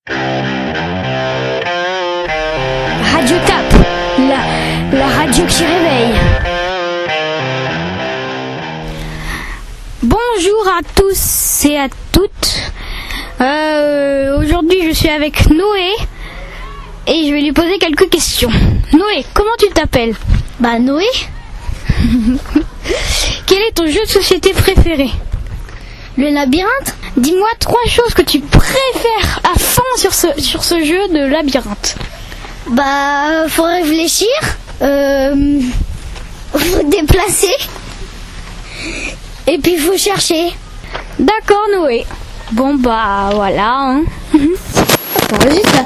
Radio Tap, la radio qui réveille. Bonjour à tous et à toutes. Aujourd'hui je suis avec Noé et je vais lui poser quelques questions. Noé, comment tu t'appelles? Bah Noé. Quel est ton jeu de société préféré? Le labyrinthe. Dis-moi 3 choses que tu préfères à fond sur ce jeu de labyrinthe. Bah faut réfléchir, faut déplacer et puis faut chercher. D'accord Noé. Bon bah voilà hein. Attends, juste là.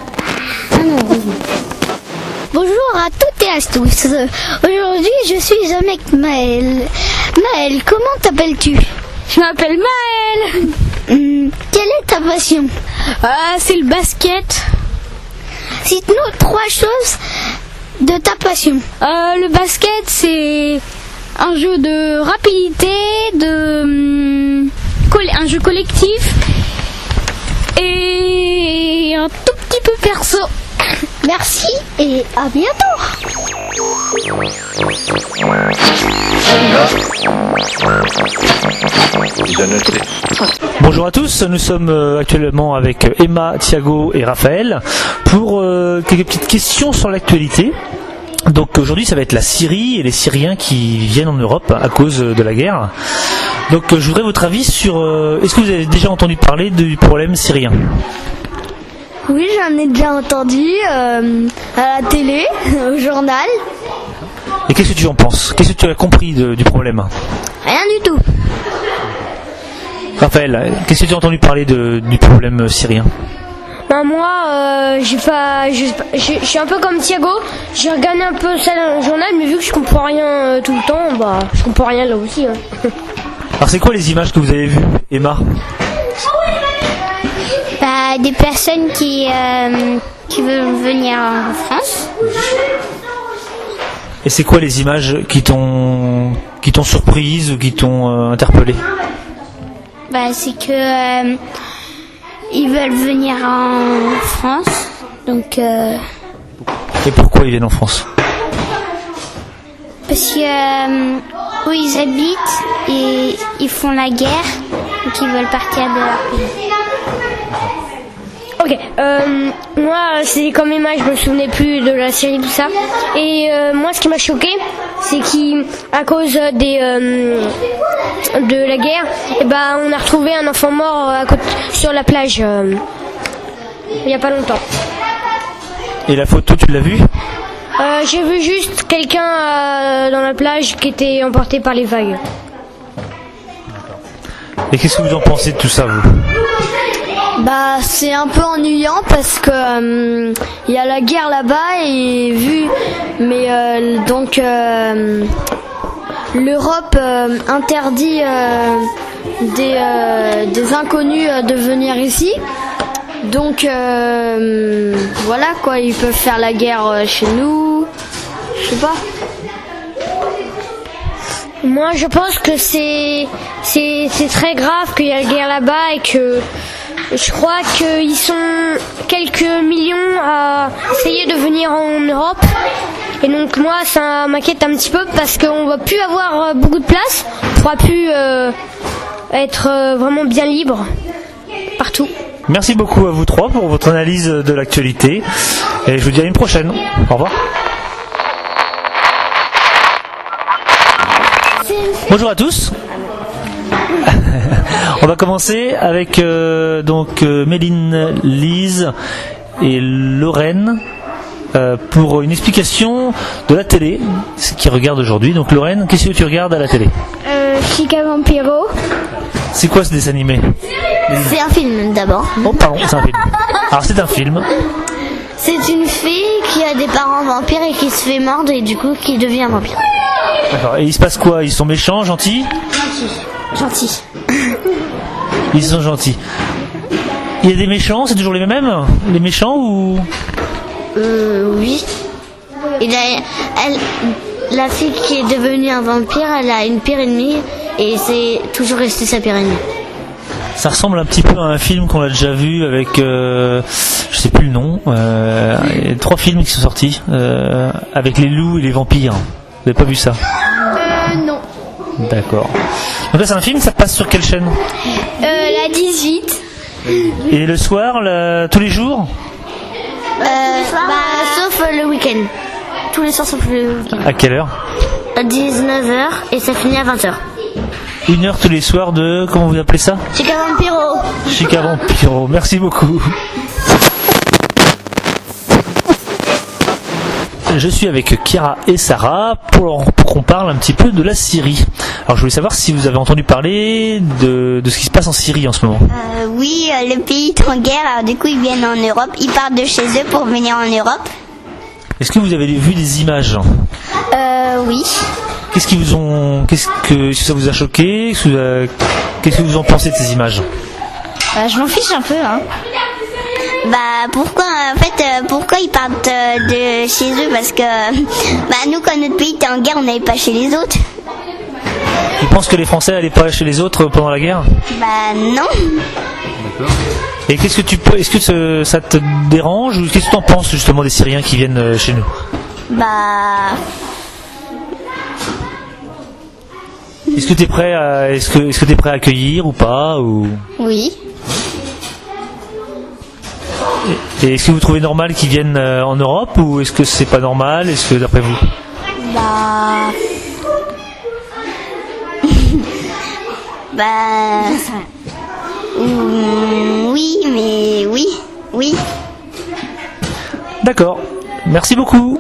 Ah non, bonjour à toutes et à tous. Aujourd'hui je suis avec Maëlle. Maëlle, comment t'appelles-tu? Je m'appelle Maëlle. Quelle est ta passion? C'est le basket. Cite-nous 3 choses de ta passion. Le basket, c'est un jeu de rapidité, un jeu collectif et un tout petit peu perso. Merci et à bientôt. Bonjour à tous, nous sommes actuellement avec Emma, Thiago et Raphaël pour quelques petites questions sur l'actualité. Donc aujourd'hui ça va être la Syrie et les Syriens qui viennent en Europe à cause de la guerre. Donc je voudrais votre avis sur est-ce que vous avez déjà entendu parler du problème syrien? Oui, j'en ai déjà entendu à la télé, au journal. Et qu'est-ce que tu en penses? Qu'est-ce que tu as compris du problème? Rien du tout. Raphaël, qu'est-ce que tu as entendu parler du problème syrien? Ben moi, je suis un peu comme Thiago. J'ai regardé un peu ça dans le journal, mais vu que je comprends rien tout le temps, bah je comprends rien là aussi. Hein. Alors c'est quoi les images que vous avez vues, Emma? Des personnes qui veulent venir en France. Et c'est quoi les images qui t'ont surprise ou qui t'ont interpellé? C'est que ils veulent venir en France, donc. Et pourquoi ils viennent en France? Parce que où ils habitent et ils font la guerre, donc ils veulent partir de leur pays. Ok, moi c'est comme Emma, je me souvenais plus de la Syrie tout ça. Et moi ce qui m'a choqué, c'est qu'à cause de la guerre, on a retrouvé un enfant mort sur la plage il y a pas longtemps. Et la photo, tu l'as vue? J'ai vu juste quelqu'un dans la plage qui était emporté par les vagues. Et qu'est-ce que vous en pensez de tout ça, vous? C'est un peu ennuyant parce que il y a la guerre là-bas mais l'Europe interdit des inconnus de venir ici. Donc voilà quoi, ils peuvent faire la guerre chez nous. Je sais pas. Moi je pense que c'est très grave qu'il y a la guerre là-bas et que je crois qu'ils sont quelques millions à essayer de venir en Europe. Et donc moi ça m'inquiète un petit peu parce qu'on va plus avoir beaucoup de place. On pourra plus être vraiment bien libre partout. Merci beaucoup à vous trois pour votre analyse de l'actualité. Et je vous dis à une prochaine. Au revoir. Bonjour à tous. On va commencer avec Méline, Lise et Lorraine pour une explication de la télé, ce qu'ils regardent aujourd'hui. Donc Lorraine, qu'est-ce que tu regardes à la télé? Chica Vampiro. C'est quoi ce dessin animé? C'est un film d'abord. Oh pardon, c'est un film. Alors c'est un film. C'est une fille qui a des parents vampires et qui se fait mordre et du coup qui devient vampire. D'accord. Et il se passe quoi? Ils sont méchants, gentils? Gentil. Ils sont gentils. Il y a des méchants, c'est toujours les mêmes? Les méchants ou? Oui. Et la fille qui est devenue un vampire, elle a une pire ennemie et c'est toujours resté sa pire ennemie. Ça ressemble un petit peu à un film qu'on a déjà vu avec, je sais plus le nom, il y a 3 films qui sont sortis avec les loups et les vampires. Vous n'avez pas vu ça? Non. D'accord. Donc là c'est un film, ça passe sur quelle chaîne? La 18. Et le soir, tous les jours? Sauf le week-end. Tous les soirs sauf le week-end. À quelle heure? À 19h et ça finit à 20h. 1 heure tous les soirs de, comment vous appelez ça? Chica Vampiro. Chica Vampiro, merci beaucoup. Je suis avec Kira et Sarah pour qu'on parle un petit peu de la Syrie. Alors je voulais savoir si vous avez entendu parler de ce qui se passe en Syrie en ce moment. Oui, le pays est en guerre, alors du coup ils viennent en Europe. Ils partent de chez eux pour venir en Europe. Est-ce que vous avez vu des images? Oui. Qu'est-ce que ça vous a choqué? Qu'est-ce que vous en pensez de ces images? Je m'en fiche un peu, hein. Pourquoi ils partent de chez eux? Parce que, nous, quand notre pays était en guerre, on n'allait pas chez les autres. Tu penses que les Français n'allaient pas chez les autres pendant la guerre? Non. Et est-ce que ça te dérange ou qu'est-ce que tu en penses justement des Syriens qui viennent chez nous? Est-ce que tu es prêt à accueillir ou pas ou... Oui. Et est-ce que vous trouvez normal qu'ils viennent en Europe ou est-ce que c'est pas normal? Est-ce que d'après vous? Oui, mais oui. D'accord. Merci beaucoup.